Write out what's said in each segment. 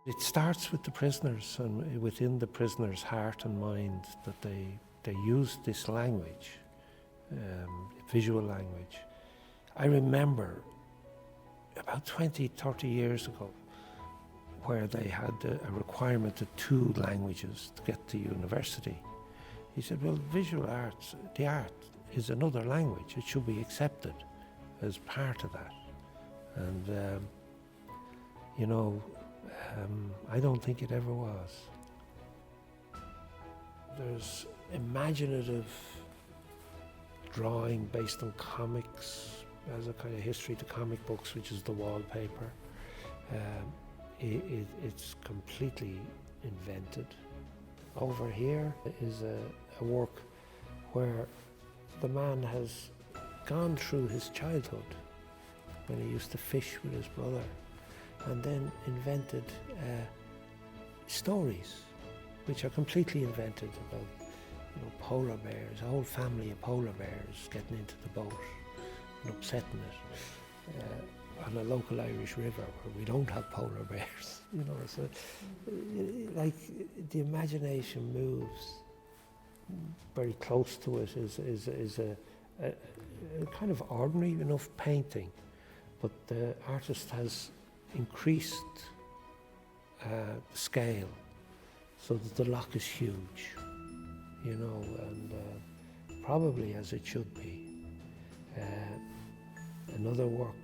It starts with the prisoners and within the prisoners' heart and mind that they use this language, visual language. I remember about 20, 30 years ago where they had a requirement of 2 languages to get to university. He said, well, visual arts, the art is another language. It should be accepted as part of that. And, I don't think it ever was. There's imaginative drawing based on comics as a kind of history to comic books, which is the wallpaper. It's completely invented. Over here is a work where the man has gone through his childhood when he used to fish with his brother and then invented stories which are completely invented about polar bears, a whole family of polar bears getting into the boat and upsetting it on a local Irish river where we don't have polar bears. So like the imagination moves very close to it is a kind of ordinary enough painting, but the artist has increased the scale so that the lock is huge, and probably as it should be. Another work,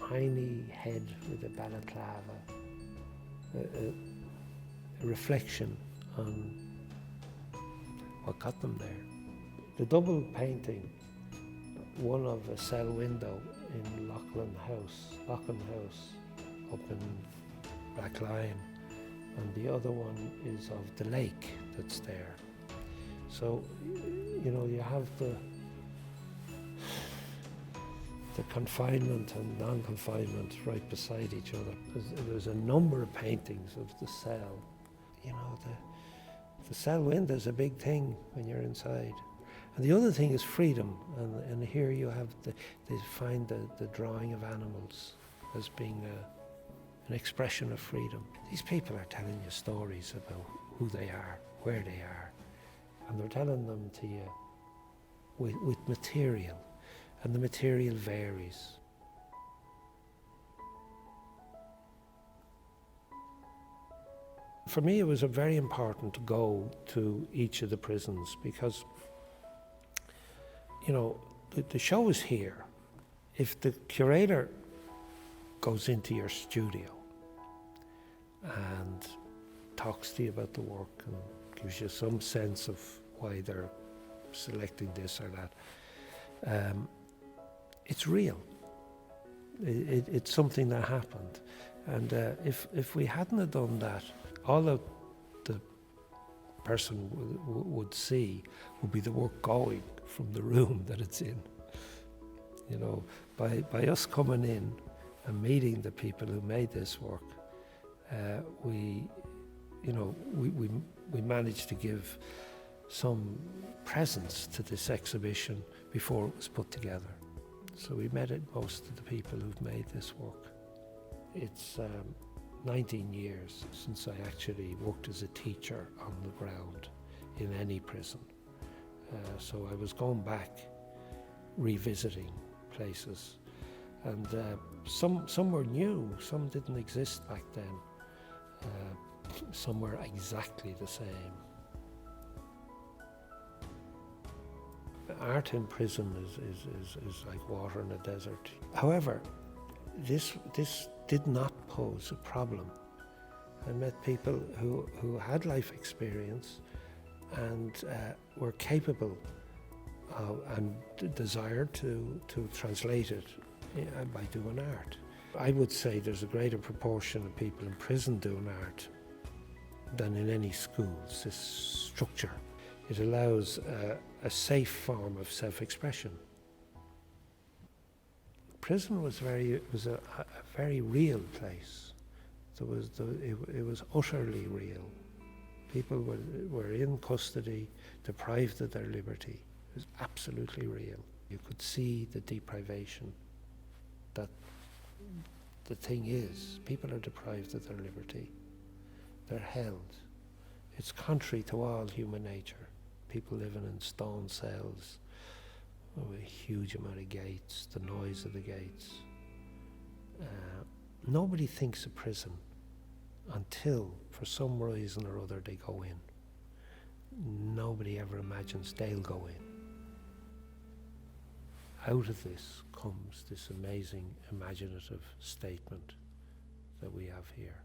tiny head with a balaclava, a reflection on what got them there. The double painting, one of a cell window in Loughlin House up in Rathline, and the other one is of the lake that's there. So, you have the confinement and non-confinement right beside each other. There's a number of paintings of the cell. The cell window is a big thing when you're inside. And the other thing is freedom, and here you have they find the drawing of animals as being an expression of freedom. These people are telling you stories about who they are, where they are, and they're telling them to you with material, and the material varies. For me, it was very important to go to each of the prisons because, the show is here. If the curator goes into your studio and talks to you about the work and gives you some sense of why they're selecting this or that, it's real. It's something that happened. And if we hadn't have done that, all that the person would see would be the work going from the room that it's in. By us coming in and meeting the people who made this work, we managed to give some presence to this exhibition before it was put together. So we met most of the people who've made this work. It's 19 years since I actually worked as a teacher on the ground in any prison. So I was going back, revisiting places, and some were new, some didn't exist back then. Some were exactly the same. Art in prison is like water in a desert. However, this did not pose a problem. I met people who had life experience and were capable of, and desired to translate it by doing art. I would say there's a greater proportion of people in prison doing art than in any schools. This structure, it allows a safe form of self-expression. Prison was a very real place. It was utterly real. People were in custody, deprived of their liberty. It was absolutely real. You could see the deprivation that the thing is. People are deprived of their liberty. they're held. It's contrary to all human nature. People living in stone cells with a huge amount of gates, the noise of the gates. Nobody thinks of prison until, for some reason or other, they go in. Nobody ever imagines they'll go in. Out of this comes this amazing imaginative statement that we have here.